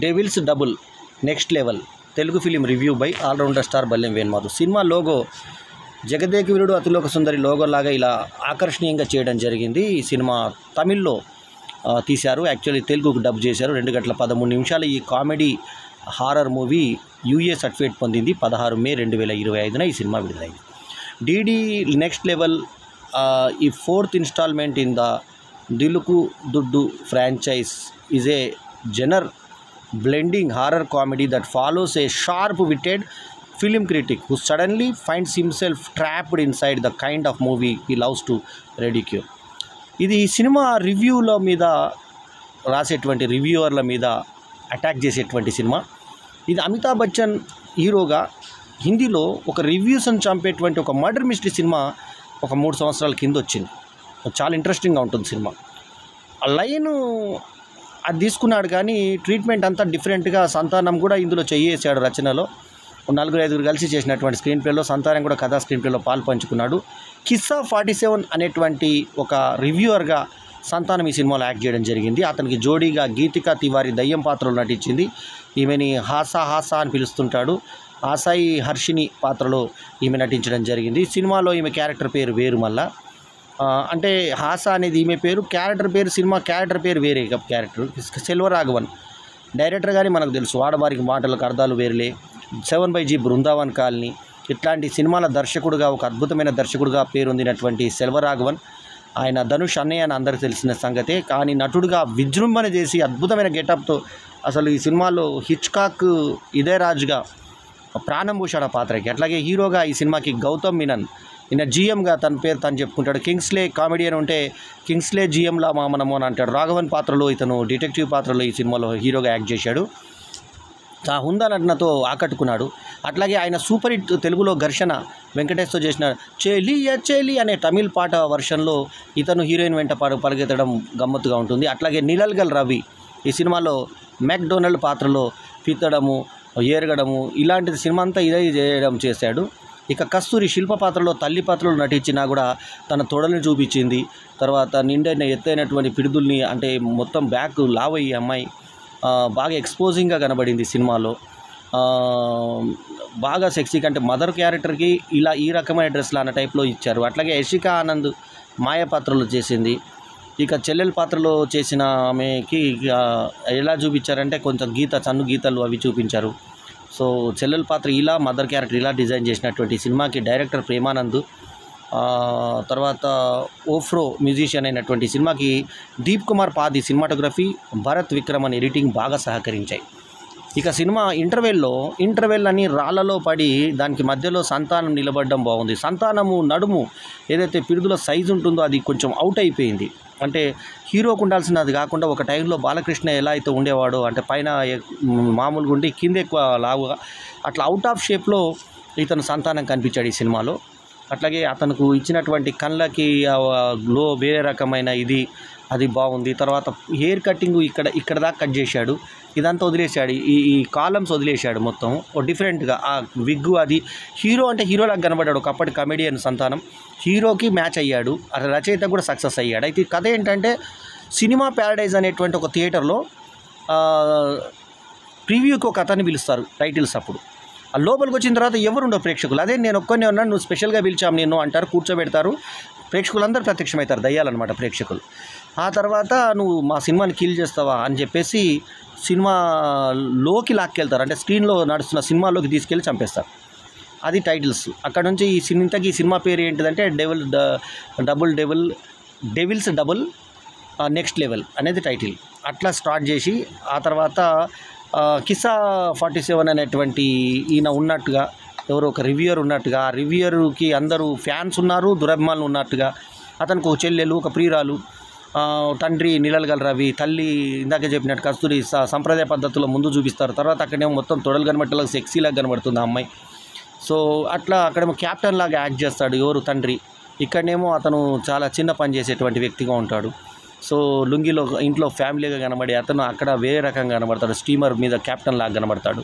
Devils double next level Telugu film review by allrounder star Ballem Venumadhav. Cinema logo Jagadeka Veerudu Athiloka Sundari logo లాగా ఇలా ఆకర్షణీయంగా చేయడం జరిగింది. ఈ సినిమా తమిళ్లో తీశారు, యాక్చువల్లీ తెలుగుకు డబ్ చేశారు. 2 గంటల 13 నిమిషాలు ఈ comedy horror movie UA certificate పొందింది. 16 మే 2025 ఈ సినిమా విడుదలైంది. డీడీ నెక్స్ట్ లెవెల్ ఈ 4th instalment in the Dhilluku Dhuddu franchise is a genre blending horror comedy that follows a sharp-witted film critic who suddenly finds himself trapped inside the kind of movie he loves to ridicule. ఇది cinema రివ్యూల మీద రాసేటువంటి రివ్యూవర్ల మీద attack చేసేటువంటి cinema. ఇది అమితాబ్ బచ్చన్ హీరోగా హిందీలో ఒక రివ్యూస్ని చంపేటువంటి ఒక murder mystery cinema ఒక 3 సంవత్సరాల కింద వచ్చింది. చాలా ఇంట్రెస్టింగ్గా ఉంటుంది సినిమా. ఆ లైను అది తీసుకున్నాడు కానీ ట్రీట్మెంట్ అంతా డిఫరెంట్గా. సంతానం కూడా ఇందులో చేసాడు రచనలో. 4-5 కలిసి చేసినటువంటి స్క్రీన్ ప్లేలో సంతానం కూడా కథా స్క్రీన్ ప్లేలో పాలు పంచుకున్నాడు. కిస్సా 47 అనేటువంటి ఒక రివ్యూవర్గా సంతానం ఈ సినిమాలో యాక్ట్ చేయడం జరిగింది. అతనికి జోడీగా గీతికా తివారీ దయ్యం పాత్రలో నటించింది. ఈమెని హాసా అని పిలుస్తుంటాడు. ఆసాయి హర్షిని పాత్రలో ఈమె నటించడం జరిగింది. సినిమాలో ఈమె క్యారెక్టర్ పేరు వేరు. మళ్ళా అంటే హాసా అనేది ఈమె పేరు, క్యారెక్టర్ పేరు, సినిమా క్యారెక్టర్ పేరు వేరే. క్యారెక్టర్ సెల్వరాఘవన్ డైరెక్టర్ గారి మనకు తెలుసు. వాడవారికి మాటలకు అర్థాలు వేరులే, 7/G బృందావన్ కాలనీ ఇట్లాంటి సినిమాల దర్శకుడుగా ఒక అద్భుతమైన దర్శకుడుగా పేరొందినటువంటి సెల్వరాఘవన్. ఆయన ధనుష్ అన్నయ్య అని అందరికీ తెలిసిన సంగతే. కానీ నటుడుగా విజృంభణ చేసి అద్భుతమైన గెటప్తో అసలు ఈ సినిమాలో హిచ్కాక్ ఇదేరాజ్గా ప్రాణం పోశాడు ఆ పాత్రకి. అట్లాగే హీరోగా ఈ సినిమాకి గౌతమ్ మీనన్, ఈయన జీఎంగా తన పేరు తను చెప్పుకుంటాడు. కింగ్స్లే కామెడియన్ ఉంటే కింగ్స్లే జీఎంలా మనము అని అంటాడు. రాఘవన్ పాత్రలో ఇతను డిటెక్టివ్ పాత్రలో ఈ సినిమాలో హీరోగా యాక్ట్ చేశాడు. ఆ హుందా నటనతో ఆకట్టుకున్నాడు. అట్లాగే ఆయన సూపర్ హిట్ తెలుగులో ఘర్షణ వెంకటేష్తో చేసిన చెలి అనే తమిళ్ పాట వర్షన్లో ఇతను హీరోయిన్ వెంట పరిగెత్తడం గమ్మత్తుగా ఉంటుంది. అట్లాగే నిలల్గల్ రవి ఈ సినిమాలో మెక్డొనాల్డ్ పాత్రలో పిత్తడము, ఏరగడము ఇలాంటి సినిమా అంతా ఇదే చేశాడు. ఇక కస్తూరి శిల్ప పాత్రలో తల్లి పాత్రలో నటించినా కూడా తన తొడల్ని చూపించింది. తర్వాత నిండైన ఎత్తైనటువంటి పిడుదుల్ని, అంటే మొత్తం బ్యాక్ లావ్ అయ్యి అమ్మాయి బాగా ఎక్స్పోజింగ్గా కనబడింది సినిమాలో. బాగా సెక్సీ అంటే మదర్ క్యారెక్టర్కి ఇలా ఈ రకమైన డ్రెస్లు అన్న టైప్లో ఇచ్చారు. అట్లాగే యశికా ఆనంద్ మాయ పాత్రలో చేసింది. ఇక చెల్లెల పాత్రలో చేసిన ఆమెకి ఎలా చూపించారంటే కొంచెం సన్ను గీతలు అవి చూపించారు. సో చెల్లెల పాత్ర ఇలా, మదర్ క్యారెక్టర్ ఇలా డిజైన్ చేసినటువంటి సినిమాకి డైరెక్టర్ ప్రేమానంద్, తర్వాత ఓఫ్రో మ్యూజిషియన్ అయినటువంటి సినిమాకి దీప్ కుమార్ పాది సినిమాటోగ్రఫీ, భరత్ విక్రమన్ ఎడిటింగ్ బాగా సహకరించాయి. ఇక సినిమా ఇంటర్వెల్ అని రాళ్లలో పడి దానికి మధ్యలో సంతానం నిలబడడం బాగుంది. సంతానము నడుము ఏదైతే పిడుదల సైజు ఉంటుందో అది కొంచెం అవుట్ అయిపోయింది. అంటే హీరోకు ఉండాల్సినది కాకుండా ఒక టైంలో బాలకృష్ణ ఎలా అయితే ఉండేవాడో, అంటే పైన మామూలుగా ఉండి కింద ఎక్కువ లావుగా అట్లా అవుట్ ఆఫ్ షేప్లో ఇతను సంతానం కనిపించాడు ఈ సినిమాలో. అట్లాగే అతనికి ఇచ్చినటువంటి కళ్ళకి గ్లో వేరే రకమైన అది బాగుంది. తర్వాత హెయిర్ కటింగ్ ఇక్కడ దాకా కట్ చేశాడు, ఇదంతా వదిలేశాడు, ఈ కాలమ్స్ వదిలేశాడు మొత్తం డిఫరెంట్గా. ఆ విగ్గు అది హీరో అంటే హీరోలాగా కనబడ్డాడు. ఒకప్పటి కమెడియన్ సంతానం హీరోకి మ్యాచ్ అయ్యాడు. అసలు రచయిత కూడా సక్సెస్ అయ్యాడు. అయితే కథ ఏంటంటే సినిమా ప్యారడైజ్ అనేటువంటి ఒక థియేటర్లో ప్రివ్యూకి ఒక కథని పిలుస్తారు టైటిల్స్. అప్పుడు ఆ లోపలికి వచ్చిన తర్వాత ఎవరు ఉండవు ప్రేక్షకులు. అదే నేను ఒక్కనే ఉన్నాను, నువ్వు స్పెషల్గా పిలిచాము నేను అంటారు, కూర్చోబెడతారు. ప్రేక్షకులందరూ ప్రత్యక్షమవుతారు, దయ్యాలన్నమాట ప్రేక్షకులు. ఆ తర్వాత నువ్వు మా సినిమాని కిల్ చేస్తావా అని చెప్పేసి సినిమాలోకి లాక్కెళ్తారు. అంటే స్క్రీన్లో నడుస్తున్న సినిమాలోకి తీసుకెళ్ళి చంపేస్తారు. అది టైటిల్స్. అక్కడ నుంచి ఈ సినిమా పేరు ఏంటిదంటే డెవిల్స్ డబుల్ నెక్స్ట్ లెవెల్ అనేది టైటిల్. అట్లా స్టార్ట్ చేసి ఆ తర్వాత కిస్సా 47 అనేటువంటి ఈయన ఉన్నట్టుగా, ఎవరో ఒక రివ్యూయర్ ఉన్నట్టుగా, ఆ రివ్యూయర్కి అందరూ ఫ్యాన్స్ ఉన్నారు, దురభిమానులు ఉన్నట్టుగా, అతనికి ఒక చెల్లెలు, ఒక ప్రియురాలు, తండ్రి నిలల్గల్ రవి, తల్లి ఇందాక చెప్పినట్టు కస్తూరి సంప్రదాయ పద్ధతిలో ముందు చూపిస్తారు. తర్వాత అక్కడేమో మొత్తం తొడలు కనబట్టేలాగా సెక్సీలాగా కనబడుతుంది ఆ అమ్మాయి. సో అట్లా అక్కడేమో క్యాప్టెన్ లాగా యాక్ట్ చేస్తాడు ఎవరు తండ్రి. ఇక్కడనేమో అతను చాలా చిన్న పని చేసేటువంటి వ్యక్తిగా ఉంటాడు. సో లుంగిలో ఇంట్లో ఫ్యామిలీగా కనబడి అతను అక్కడ వేరే రకంగా కనబడతాడు, స్టీమర్ మీద కెప్టెన్ లాగా కనబడతాడు.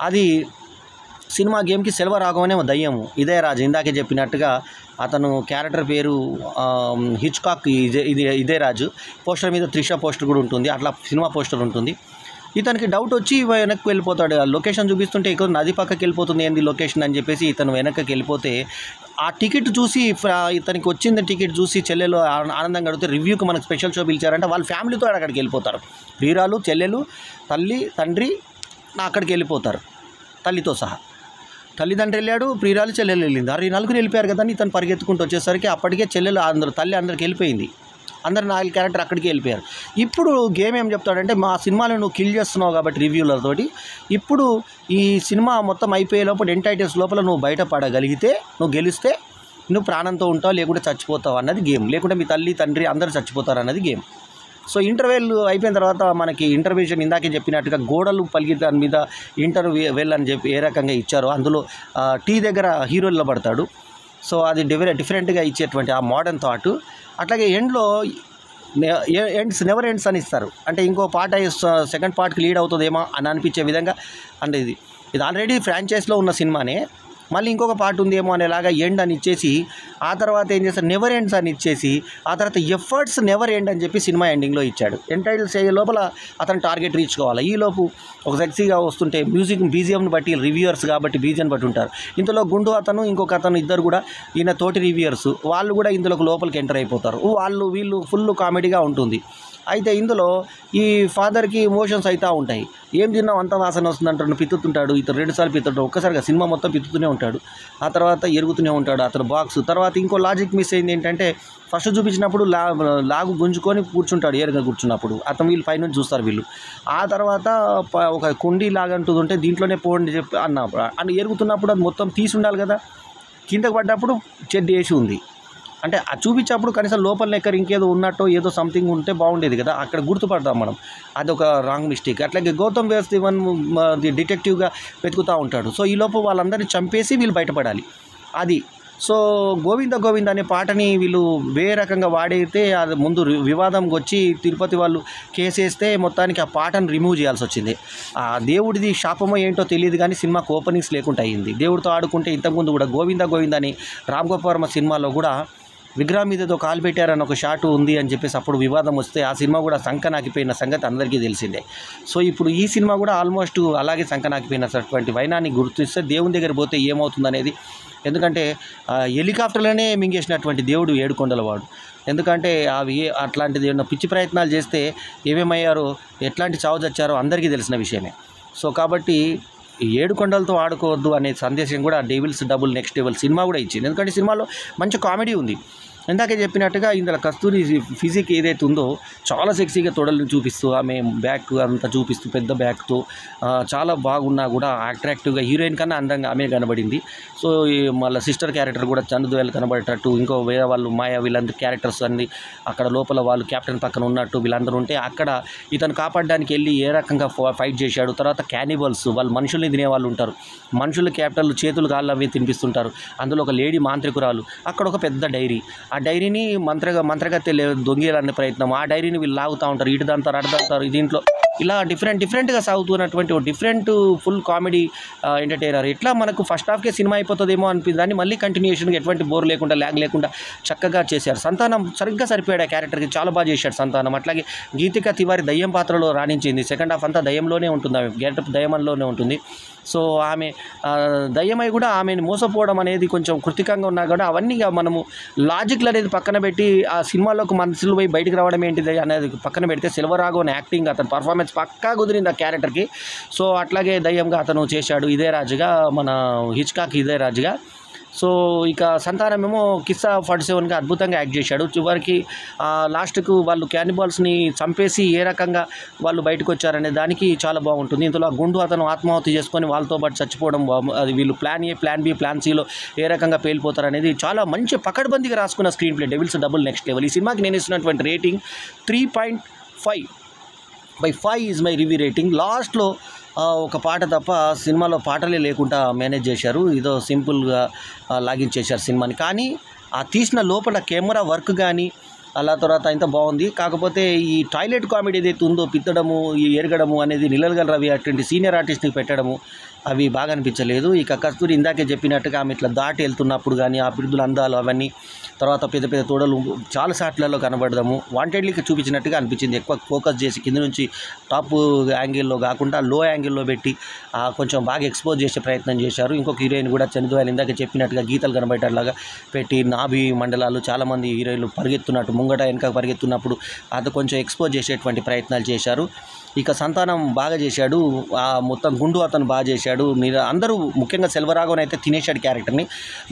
అది సినిమా గేమ్కి సెల్వరాఘవన్ ఏమో దయ్యము, ఇదే రాజు ఇందాకే చెప్పినట్టుగా అతను క్యారెక్టర్ పేరు హిచ్కాక్ ఇదే రాజు. పోస్టర్ మీద త్రిష పోస్టర్ కూడా ఉంటుంది, అట్లా సినిమా పోస్టర్ ఉంటుంది. ఇతనికి డౌట్ వచ్చి వెనక్కి వెళ్ళిపోతాడు. ఆ లొకేషన్ చూపిస్తుంటే ఇక్కడ నది పక్కకి వెళ్ళిపోతుంది ఏంది లొకేషన్ అని చెప్పేసి ఇతను వెనక్కి వెళ్ళిపోతే ఆ టికెట్ చూసి ఇతనికి వచ్చింది టికెట్ చూసి చెల్లెలు ఆనందంగా అడిగితే రివ్యూకి మనకు స్పెషల్ షో పిలిచారంటే వాళ్ళ ఫ్యామిలీతో అక్కడికి వెళ్ళిపోతారు. ప్రియురాలు, చెల్లెలు, తల్లి, తండ్రి అక్కడికి వెళ్ళిపోతారు తల్లితో సహా. తల్లిదండ్రి వెళ్ళాడు, ప్రియురాలు, చెల్లెలు వెళ్ళింది. ఈ నలుగురు వెళ్ళిపోయారు కదా, ఇతను పరిగెత్తుకుంటూ వచ్చేసరికి అప్పటికే చెల్లెలు అందరూ తల్లి అందరికి వెళ్ళిపోయింది. అందరు 4 క్యారెక్టర్ అక్కడికి వెళ్ళిపోయారు. ఇప్పుడు గేమ్ ఏం చెప్తాడంటే మా సినిమాలో నువ్వు కిల్ చేస్తున్నావు కాబట్టి రివ్యూలతోటి ఇప్పుడు ఈ సినిమా మొత్తం అయిపోయే లోపల ఎండ్ టైటిల్స్ లోపల నువ్వు బయటపడగలిగితే నువ్వు గెలిస్తే నువ్వు ప్రాణంతో ఉంటావు, లేకుంటే చచ్చిపోతావు అన్నది గేమ్. లేకుంటే మీ తల్లి తండ్రి అందరూ చచ్చిపోతారు అన్నది గేమ్. సో ఇంటర్వెల్ అయిపోయిన తర్వాత మనకి ఇంటర్వ్యూషన్ ఇందాకే చెప్పినట్టుగా గోడలు పలికి దాని మీద ఇంటర్వ్యూవెల్ అని చెప్పి ఏ రకంగా ఇచ్చారో అందులో టీ దగ్గర హీరో నిలబడతాడు. సో అది డిఫరెంట్గా ఇచ్చేటువంటి ఆ మోడర్న్ థాట్. అట్లాగే ఎండ్లో నెవర్ ఎండ్స్ అని ఇస్తారు. అంటే ఇంకో పార్ట్ సెకండ్ పార్ట్కి లీడ్ అవుతుందేమో అని అనిపించే విధంగా. అంటే ఇది ఆల్రెడీ ఫ్రాంచైజ్లో ఉన్న సినిమానే, మళ్ళీ ఇంకొక పార్ట్ ఉందేమో అనేలాగా ఎండ్ అని ఇచ్చేసి ఆ తర్వాత ఏం చేస్తారు నెవర్ ఎండ్స్ అని ఇచ్చేసి ఆ తర్వాత ఎఫర్ట్స్ నెవర్ ఎండ్ అని చెప్పి సినిమా ఎండింగ్లో ఇచ్చాడు. ఎండ్ టైటిల్స్ అయ్యే లోపల అతను టార్గెట్ రీచ్ కావాలి. ఈలోపు ఒక సెక్సీగా వస్తుంటే మ్యూజిక్ బీజిఎంని బట్టి రివ్యూయర్స్ కాబట్టి బీజిఎం బట్టి ఉంటారు. ఇందులో గుండు అతను ఇంకొక అతను ఇద్దరు కూడా ఈయన తోటి రివ్యూయర్స్ వాళ్ళు కూడా ఇందులోకి లోపలికి ఎంటర్ అయిపోతారు. వీళ్ళు ఫుల్ కామెడీగా ఉంటుంది. అయితే ఇందులో ఈ ఫాదర్కి ఇమోషన్స్ అవుతూ ఉంటాయి. ఏం తిన్నావు అంత వాసన వస్తుందంటాడు, పిత్తుతుంటాడు. ఇతను 2 సార్లు పిత్తుంటాడు, ఒక్కసారిగా సినిమా మొత్తం పిత్తుతూనే ఉంటాడు. ఆ తర్వాత ఎరుగుతూనే ఉంటాడు అతను బాక్స్. తర్వాత ఇంకో లాజిక్ మిస్ అయింది ఏంటంటే ఫస్ట్ చూపించినప్పుడు లాగు గుంజుకొని కూర్చుంటాడు, ఏరుగా కూర్చున్నప్పుడు అతను వీళ్ళు పైనుంచి చూస్తారు వీళ్ళు. ఆ తర్వాత ఒక కుండీ లాగంటుంది ఉంటే దీంట్లోనే పోండి చెప్పి అని ఎరుగుతున్నప్పుడు అది మొత్తం తీసి ఉండాలి కదా, కిందకు పడ్డప్పుడు చెడ్డి వేసి ఉంది. అంటే అది చూపించేప్పుడు కనీసం లోపల ఎక్కడ ఇంకేదో ఉన్నట్టు ఏదో సంథింగ్ ఉంటే బాగుండేది కదా, అక్కడ గుర్తుపడతాం మనం. అదొక రాంగ్ మిస్టేక్. అట్లాగే గౌతమ్ వాసుదేవన్ డిటెక్టివ్గా వెతుకుతూ ఉంటాడు. సో ఈలోపు వాళ్ళందరినీ చంపేసి వీళ్ళు బయటపడాలి అది. సో గోవింద గోవింద అనే పాటని వీళ్ళు వేరే రకంగా వాడైతే అది ముందు వివాదంకి వచ్చి తిరుపతి వాళ్ళు కేసేస్తే మొత్తానికి ఆ పాటను రిమూవ్ చేయాల్సి వచ్చింది. ఆ దేవుడిది శాపమో ఏంటో తెలియదు కానీ సినిమాకు ఓపెనింగ్స్ లేకుండా అయ్యింది. దేవుడితో ఆడుకుంటే ఇంతకుముందు కూడా గోవింద గోవింద అని రామ్ గోపాల్ వర్మ సినిమాలో కూడా విగ్రహం మీద ఏదో కాలు పెట్టారని ఒక షాట్ ఉంది అని చెప్పేసి అప్పుడు వివాదం వస్తే ఆ సినిమా కూడా సంకనాకిపోయిన సంగతి అందరికీ తెలిసిందే. సో ఇప్పుడు ఈ సినిమా కూడా ఆల్మోస్ట్ అలాగే సంకనాకిపోయినటువంటి వైనాన్ని గుర్తిస్తే దేవుని దగ్గర పోతే ఏమవుతుందనేది. ఎందుకంటే హెలికాప్టర్లోనే మింగేసినటువంటి దేవుడు ఏడుకొండలవాడు. ఎందుకంటే అవి అట్లాంటిది ఏమన్నా పిచ్చి ప్రయత్నాలు చేస్తే ఏమేమయ్యారో ఎట్లాంటి చావు చచ్చారో అందరికీ తెలిసిన విషయమే. సో కాబట్టి 7 కొండలతో ఆడుకోవద్దు అనే సందేశం కూడా డెవిల్స్ డబుల్ నెక్స్ట్ లెవెల్ సినిమా కూడా ఇచ్చింది. ఎందుకంటే సినిమాలో మంచి కామెడీ ఉంది. ఇందాకే చెప్పినట్టుగా ఇందులో కస్తూరి ఫిజిక్ ఏదైతే ఉందో చాలా సెక్సీగా తొడలను చూపిస్తూ ఆమె బ్యాక్ అంతా చూపిస్తూ పెద్ద బ్యాక్తో చాలా బాగున్నా కూడా అట్రాక్టివ్గా హీరోయిన్ కన్నా అందంగా ఆమె కనబడింది. సో మళ్ళీ సిస్టర్ క్యారెక్టర్ కూడా చందువేలు కనబడేటట్టు ఇంకో వేరే వాళ్ళు మాయా వీళ్ళందరూ క్యారెక్టర్స్ అన్ని అక్కడ లోపల వాళ్ళు కెప్టెన్ పక్కన ఉన్నట్టు వీళ్ళందరూ ఉంటే అక్కడ ఇతను కాపాడడానికి వెళ్ళి ఏ రకంగా ఫైట్ చేశాడు. తర్వాత క్యానిబల్స్ వాళ్ళు మనుషుల్ని తినేవాళ్ళు ఉంటారు. మనుషులు క్యాప్టెన్లు చేతులు కాళ్ళు అవి తినిపిస్తుంటారు. అందులో ఒక లేడీ మాంత్రికురాలు, అక్కడ ఒక పెద్ద డైరీ, ఆ డైరీని మంత్రగత్తె దొంగేయాలనే ప్రయత్నం, ఆ డైరీని వీళ్ళు లాగుతూ ఉంటారు, ఇటు దంతారు అటు దంతారు. దీంట్లో ఇలా డిఫరెంట్గా సాగుతున్నటువంటి డిఫరెంట్ ఫుల్ కామెడీ ఎంటర్టైనర్. ఇట్లా మనకు ఫస్ట్ హాఫ్కే సినిమా అయిపోతుందేమో అనిపించింది, దాన్ని మళ్ళీ కంటిన్యూషన్గా ఎటువంటి బోర్ లేకుండా ల్యాగ్ లేకుండా చక్కగా చేశారు. సంతానం సరిగ్గా సరిపోయాడు ఆ క్యారెక్టర్కి, చాలా బాగా చేశాడు సంతానం. అట్లాగే గీతిక తివారి దయ్యం పాత్రలో రాణించింది. సెకండ్ హాఫ్ అంతా దయ్యంలోనే ఉంటుంది, ఆమె గెటప్ దయ్యంలోనే ఉంటుంది. సో ఆమె దయ్యమై కూడా ఆమెను మోసపోవడం అనేది కొంచెం కృతికంగా ఉన్నా కూడా అవన్నీ మనము లాజిక్లు అనేది పక్కన పెట్టి ఆ సినిమాలోకి మనుషులు పోయి బయటికి రావడం ఏంటిది అనేది పక్కన పెడితే సెల్వరాఘవన్ యాక్టింగ్ అతని పర్ఫార్మెన్స్ పక్కా కుదిరింది ఆ క్యారెక్టర్కి. సో అట్లాగే దయ్యంగా అతను చేశాడు ఇదే రాజుగా, మన హిచ్కాక్ ఇదే రాజుగా. సో ఇక సంతానమేమో కిస్సా 47గా అద్భుతంగా యాక్ట్ చేశాడు. చివరికి లాస్ట్కు వాళ్ళు క్యానిబాల్స్ని చంపేసి ఏ రకంగా వాళ్ళు బయటకు వచ్చారనే దానికి చాలా బాగుంటుంది. ఇందులో గుండు అతను ఆత్మాహుతి చేసుకొని వాళ్ళతో పాటు చచ్చిపోవడం, అది వీళ్ళు plan A plan B plan సిలో ఏ రకంగా పేలిపోతారు అనేది చాలా మంచి పకడ్బందీగా రాసుకున్న screenplay Devil's double next Level. ఈ సినిమాకి నేను ఇస్తున్నటువంటి rating 3.5/5 is my review rating. లాస్ట్లో ఒక పాట తప్ప సినిమాలో పాటలే లేకుండా మేనేజ్ చేశారు, ఏదో సింపుల్గా లాగిన్ చేశారు సినిమాని. కానీ ఆ తీసిన లోపల కెమెరా వర్క్ కానీ అలా తర్వాత ఇంత బాగుంది. కాకపోతే ఈ టాయిలెట్ కామెడీ ఏదైతే ఉందో పిత్తడము ఈ ఎరగడము అనేది నిలగల రవి అటువంటి సీనియర్ ఆర్టిస్ట్ని పెట్టడము అవి బాగా అనిపించలేదు. ఇక కస్తూరి ఇందాకే చెప్పినట్టుగా ఆమె ఇట్లా దాటి వెళ్తున్నప్పుడు కానీ ఆ బిరుదుల అందాలు అవన్నీ తర్వాత పెద్ద పెద్ద తోడలు చాలా షాట్లలో కనబడదాము వాంటెడ్లీకి చూపించినట్టుగా అనిపించింది. ఎక్కువ ఫోకస్ చేసి కింద నుంచి టాప్ యాంగిల్లో కాకుండా లో యాంగిల్లో పెట్టి కొంచెం బాగా ఎక్స్పోజ్ చేసే ప్రయత్నం చేశారు. ఇంకొక హీరోయిన్ కూడా చనిపోయాలి ఇందాక చెప్పినట్టుగా గీతలు కనబడేలాగా పెట్టి నాభి మండలాలు చాలామంది హీరోయిన్లు పరిగెత్తున్నట్టు ముంగట వెనక పరిగెత్తున్నప్పుడు అది కొంచెం ఎక్స్పోజ్ చేసేటువంటి ప్రయత్నాలు చేశారు. ఇక సంతానం బాగా చేశాడు. మొత్తం గుండు అతను బాగా చేశాడు. అందరూ ముఖ్యంగా సెల్వరాఘవన్ అయితే తినేశాడు క్యారెక్టర్ని.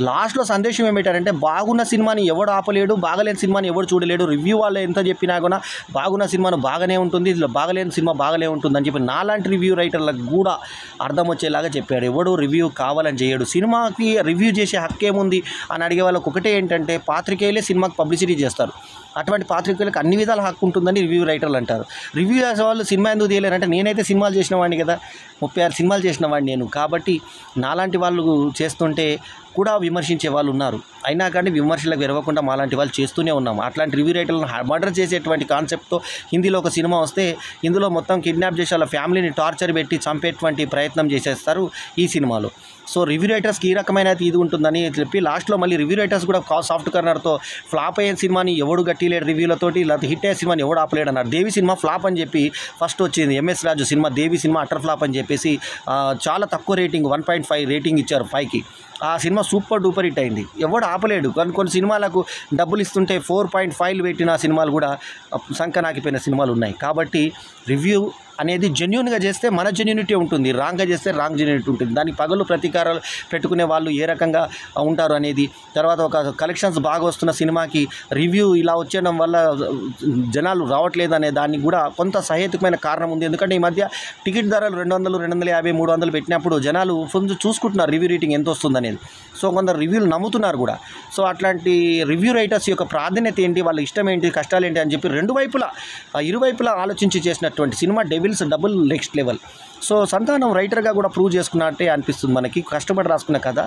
లాస్ట్లో సందేశం ఏమిటంటే బాగున్న సినిమాని ఎవడు ఆపలేడు, బాగలేని సినిమాని ఎవడు చూడలేడు. రివ్యూ వాళ్ళు ఎంత చెప్పినా కూడా బాగున్న సినిమాను బాగానే ఉంటుంది, బాగలేని సినిమా బాగాలే ఉంటుంది అని చెప్పి నాలాంటి రివ్యూ రైటర్లకు కూడా అర్థం వచ్చేలాగా చెప్పాడు. ఎవడు రివ్యూ కావాలని చేయడు. సినిమాకి రివ్యూ చేసే హక్కు ఏముంది అని అడిగే వాళ్ళకి ఒకటే ఏంటంటే పాత్రికేయులే సినిమాకి పబ్లిసిటీ చేస్తారు. అటువంటి పాత్రికేయులకు అన్ని విధాల హక్కు ఉంటుందని రివ్యూ రైటర్లు అంటారు. రివ్యూ చేసే వాళ్ళు సినిమా ఎందుకు తీయలేరంటే నేనైతే సినిమాలు చేసిన వాడిని కదా, 36 సినిమాలు చేసిన వాడిని నేను. కాబట్టి నాలాంటి వాళ్ళు చేస్తుంటే కూడా విమర్శించే వాళ్ళు ఉన్నారు. అయినా కానీ విమర్శలకు విరవకుండా మాలాంటి వాళ్ళు చేస్తూనే ఉన్నాం. అట్లాంటి రివ్యూ రైటర్లను మర్డర్ చేసేటువంటి కాన్సెప్ట్తో హిందీలో ఒక సినిమా వస్తే ఇందులో మొత్తం కిడ్నాప్ చేసి వాళ్ళ ఫ్యామిలీని టార్చర్ పెట్టి చంపేటువంటి ప్రయత్నం చేసేస్తారు ఈ సినిమాలో. సో రివ్యూ రైటర్స్కి ఈ రకమైన ఇది ఉంటుందని చెప్పి లాస్ట్లో మళ్ళీ రివ్యూ రైటర్స్ కూడా సాఫ్ట్ కార్నర్తో ఫ్లాప్ అయ్యే సినిమాని ఎవడు గట్టిలేడు రివ్యూలతోటి, లేకపోతే హిట్ అయ్యే సినిమాని ఎవడు ఆపలేడు అన్నారు. దేవి సినిమా ఫ్లాప్ అని చెప్పి ఫస్ట్ వచ్చింది. ఎంఎస్ రాజు సినిమా దేవి సినిమా అటర్ ఫ్లాప్ అని చెప్పేసి చాలా తక్కువ రేటింగ్ 1.5 రేటింగ్ ఇచ్చారు 5కి. ఆ సినిమా సూపర్ డూపర్ హిట్ అయింది. ఎవడు ఆపలేడు. కొన్ని సినిమాలకు డబ్బులు ఇస్తుంటే 4.5 పెట్టిన సినిమాలు కూడా సంకనాకిపోయిన సినిమాలు ఉన్నాయి. కాబట్టి రివ్యూ అనేది జెన్యూన్గా చేస్తే మన జెన్యూనిటీ ఉంటుంది, రాంగ్గా చేస్తే రాంగ్ జెన్యూనిటీ ఉంటుంది. దానికి పగలు ప్రతీకారాలు పెట్టుకునే వాళ్ళు ఏ రకంగా ఉంటారు అనేది. తర్వాత ఒక కలెక్షన్స్ బాగా వస్తున్న సినిమాకి రివ్యూ ఇలా వచ్చేయడం వల్ల జనాలు రావట్లేదు అనే దానికి కూడా కొంత సహేతుకమైన కారణం ఉంది. ఎందుకంటే ఈ మధ్య టికెట్ ధరలు 200, 250, 300 పెట్టినప్పుడు జనాలు కొంచెం చూసుకుంటున్నారు రివ్యూ రేటింగ్ ఎంత వస్తుంది అనేది. సో కొందరు రివ్యూలు నమ్ముతున్నారు కూడా. సో అట్లాంటి రివ్యూ రైటర్స్ యొక్క ప్రాధాన్యత ఏంటి, వాళ్ళ ఇష్టం ఏంటి, కష్టాలు ఏంటి అని చెప్పి ఇరువైపులా ఆలోచించి చేసినటువంటి సినిమా Devil's double next Level. So Santhanam రైటర్గా కూడా ప్రూవ్ చేసుకున్నట్టే అనిపిస్తుంది మనకి. కష్టపడి రాసుకున్న కథ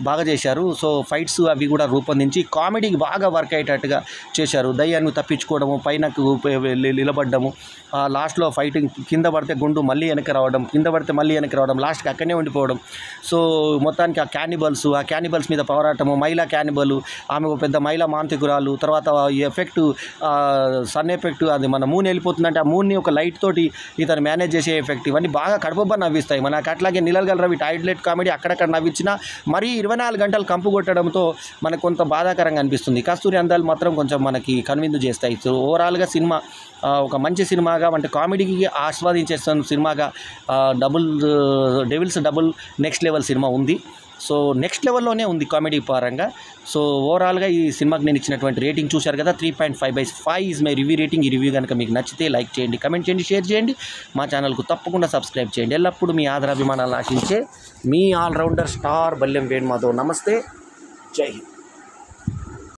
బాగా చేశారు. సో ఫైట్స్ అవి కూడా రూపొందించి కామెడీకి బాగా వర్క్ అయ్యేటట్టుగా చేశారు. దయ్యాన్ని తప్పించుకోవడము, పైనకు నిలబడ్డము, లాస్ట్లో ఫైటింగ్ కింద పడితే గుండు మళ్ళీ వెనక్కి రావడం, కింద పడితే మళ్ళీ వెనక్కి రావడం, లాస్ట్కి అక్కడనే ఉండిపోవడం. సో మొత్తానికి ఆ క్యానిబల్స్ మీద పోరాటము, మహిళా క్యానిబల్, ఆమె ఒక పెద్ద మహిళా మాంత్రికురాలు, తర్వాత ఈ ఎఫెక్ట్ సన్ ఎఫెక్ట్, అది మన మూన్ వెళ్ళిపోతుందంటే ఆ మూన్ని ఒక లైట్ తోటి ఇతను మేనేజ్ చేసే ఎఫెక్ట్, ఇవన్నీ బాగా కడుపుబ్బా నవ్విస్తాయి మనకు. అట్లాగే నిలగల రవి టాయిలెట్ కామెడీ అక్కడక్కడ నవ్వించినా మరీ 24 గంటలు కంపు కొట్టడంతో మనకు కొంత బాధాకరంగా అనిపిస్తుంది. కస్తూరి అందాలు మాత్రం కొంచెం మనకి కన్విన్స్ చేస్తాయి. సో ఓవరాల్గా సినిమా ఒక మంచి సినిమాగా, అంటే కామెడీకి ఆస్వాదించే సినిమాగా డెవిల్స్ డబుల్ నెక్స్ట్ లెవెల్ సినిమా ఉంది. సో నెక్స్ట్ లెవెల్లోనే ఉంది కామెడీ పరంగా. సో ఓవరాల్గా ఈ సినిమాకి నేను ఇచ్చినటువంటి రేటింగ్ చూశారు కదా, 3.5/5 ఈజ్ మై రివ్యూ రేటింగ్. ఈ రివ్యూ కనుక మీకు నచ్చితే లైక్ చేయండి, కమెంట్ చేయండి, షేర్ చేయండి. మా ఛానల్కు తప్పకుండా సబ్స్క్రైబ్ చేయండి. ఎల్లప్పుడూ మీ ఆదరాభిమానాలు ఆశించే మీ ఆల్రౌండర్ స్టార్ బల్లెం వేణు మాధవ్. నమస్తే, జై హింద్.